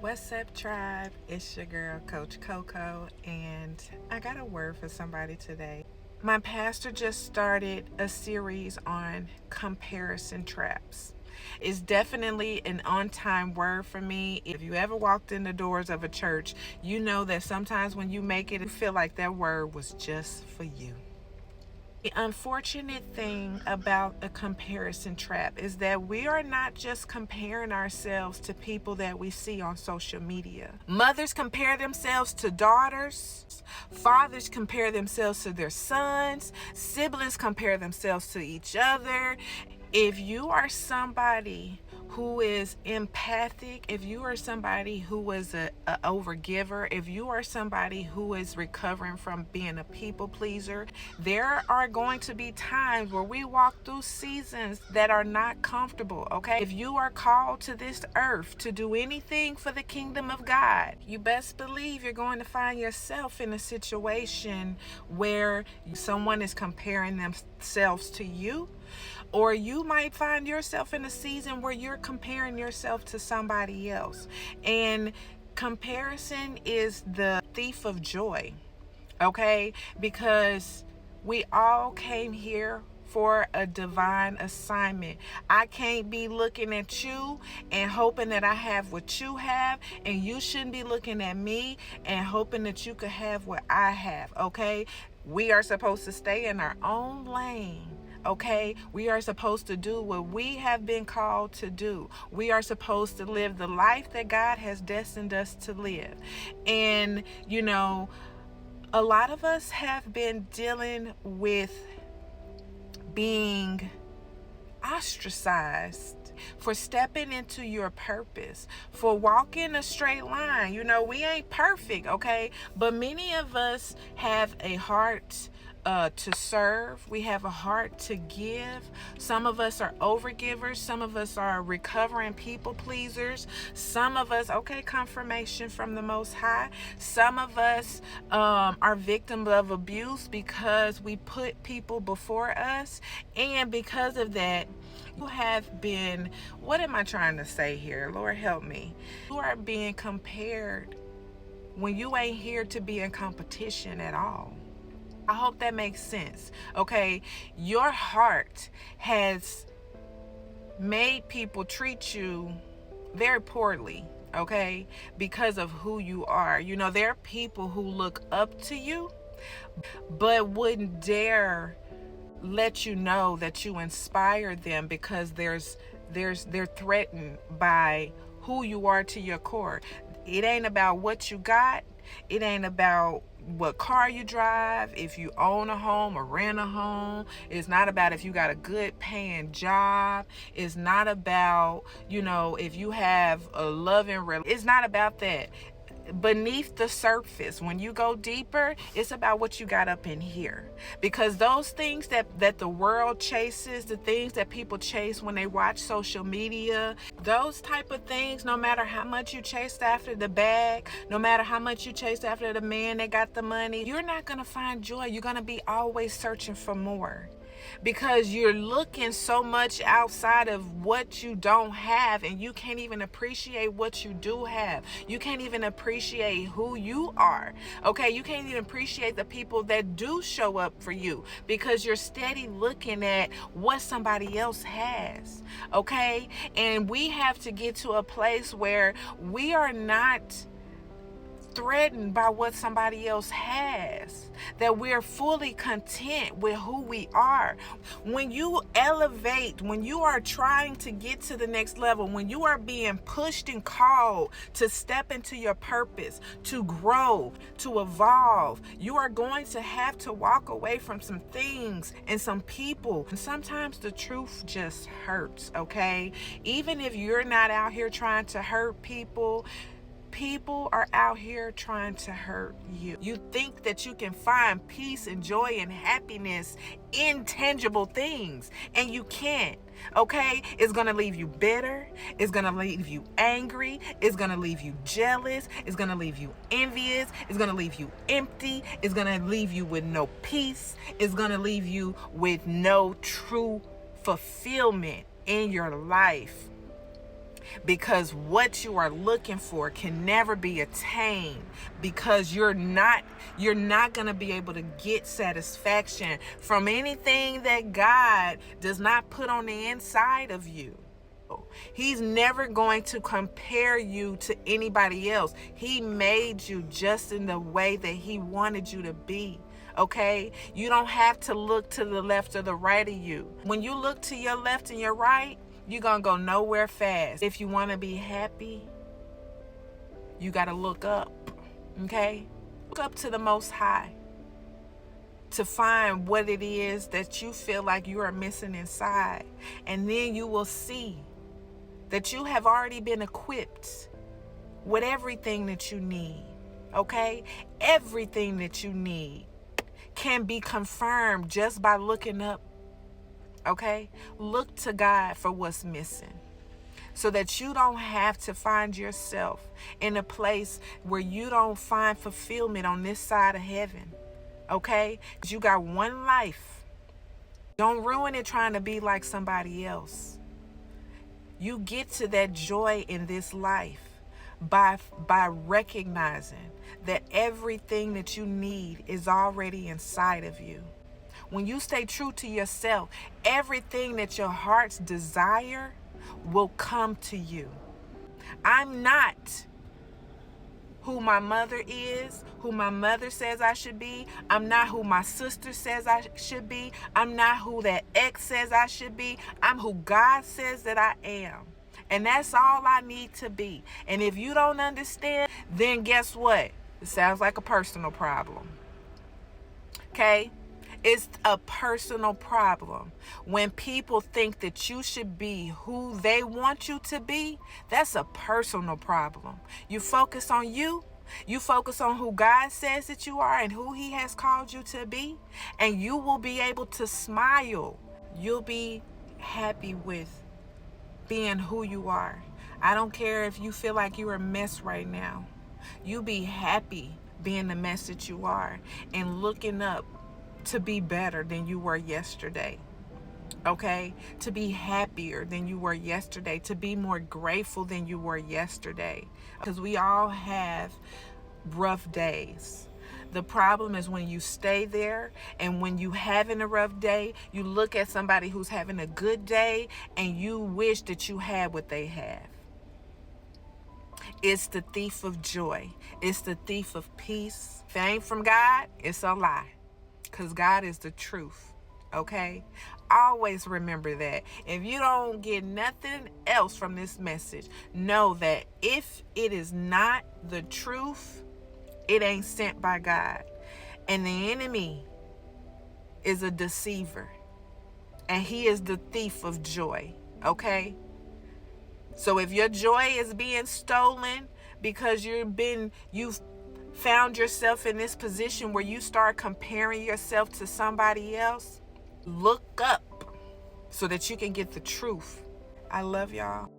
What's up, tribe? It's your girl, Coach Coco, and I got a word for somebody today. My pastor just started a series on comparison traps. It's definitely an on time word for me. If you ever walked in the doors of a church, you know that sometimes when you make it, you feel like that word was just for you. The unfortunate thing about a comparison trap is that we are not just comparing ourselves to people that we see on social media. Mothers compare themselves to daughters, fathers compare themselves to their sons, siblings compare themselves to each other. If you are somebody who is empathic, if you are somebody who is a overgiver, if you are somebody who is recovering from being a people pleaser, there are going to be times where we walk through seasons that are not comfortable, okay? If you are called to this earth to do anything for the kingdom of God, you best believe you're going to find yourself in a situation where someone is comparing themselves to you, or you might find yourself in a season where you're comparing yourself to somebody else. And comparison is the thief of joy, okay? Because we all came here for a divine assignment. I can't be looking at you and hoping that I have what you have, and you shouldn't be looking at me and hoping that you could have what I have, okay? We are supposed to stay in our own lane. Okay, we are supposed to do what we have been called to do. We are supposed to live the life that God has destined us to live. And, a lot of us have been dealing with being ostracized for stepping into your purpose, for walking a straight line. We ain't perfect, okay? But many of us have a heart to serve. We have a heart to give. Some of us are overgivers. Some of us are recovering people pleasers. Some of us, okay, confirmation from the Most High. Some of us are victims of abuse because we put people before us. And because of that, you have been, what am I trying to say here? Lord help me. You are being compared when you ain't here to be in competition at all. I hope that makes sense. Okay, your heart has made people treat you very poorly, okay, because of who you are. There are people who look up to you but wouldn't dare let you know that you inspire them because they're threatened by who you are to your core. It ain't about what you got. It ain't about what car you drive, if you own a home or rent a home. It's not about if you got a good paying job. It's not about, if you have a loving relationship. It's not about that. Beneath the surface, when you go deeper, it's about what you got up in here. Because those things that the world chases, the things that people chase when they watch social media, those type of things, no matter how much you chase after the bag, no matter how much you chase after the man that got the money, you're not going to find joy. You're going to be always searching for more, because you're looking so much outside of what you don't have, and you can't even appreciate what you do have. You can't even appreciate who you are, okay? You can't even appreciate the people that do show up for you, because you're steady looking at what somebody else has, okay? And we have to get to a place where we are not threatened by what somebody else has, that we're fully content with who we are. When you elevate, when you are trying to get to the next level, when you are being pushed and called to step into your purpose, to grow, to evolve, you are going to have to walk away from some things and some people. And sometimes the truth just hurts, okay? Even if you're not out here trying to hurt people, people are out here trying to hurt you. You think that you can find peace and joy and happiness in tangible things, and you can't. Okay, it's gonna leave you bitter, it's gonna leave you angry, it's gonna leave you jealous, it's gonna leave you envious, it's gonna leave you empty, it's gonna leave you with no peace, it's gonna leave you with no true fulfillment in your life. because what you are looking for can never be attained, because you're not going to be able to get satisfaction from anything that God does not put on the inside of you. He's never going to compare you to anybody else. He made you just in the way that he wanted you to be. Okay? You don't have to look to the left or the right of you. When you look to your left and your right, you're going to go nowhere fast. If you want to be happy, you got to look up. Okay? Look up to the Most High to find what it is that you feel like you are missing inside. And then you will see that you have already been equipped with everything that you need. Okay? Everything that you need can be confirmed just by looking up. Okay? Look to God for what's missing, so that you don't have to find yourself in a place where you don't find fulfillment on this side of heaven. Okay? Because you got one life. Don't ruin it trying to be like somebody else. You get to that joy in this life by recognizing that everything that you need is already inside of you. When you stay true to yourself, everything that your heart's desire will come to you. I'm not who my mother is, who my mother says I should be. I'm not who my sister says I should be. I'm not who that ex says I should be. I'm who God says that I am. And that's all I need to be. And if you don't understand, then guess what? It sounds like a personal problem. Okay? It's a personal problem. When people think that you should be who they want you to be, that's a personal problem. You focus on you. You focus on who God says that you are and who he has called you to be, and you will be able to smile. You'll be happy with being who you are. I don't care if you feel like you're a mess right now. You be happy being the mess that you are and looking up to be better than you were yesterday. Okay? To be happier than you were yesterday, to be more grateful than you were yesterday. Because we all have rough days. The problem is when you stay there, and when you having a rough day, you look at somebody who's having a good day and you wish that you had what they have. It's the thief of joy. It's the thief of peace. If it ain't from God, it's a lie. Because God is the truth. Okay? Always remember that. If you don't get nothing else from this message, know that if it is not the truth, it ain't sent by God. And the enemy is a deceiver. And he is the thief of joy. Okay? So if your joy is being stolen because you've found yourself in this position where you start comparing yourself to somebody else, look up so that you can get the truth. I love y'all.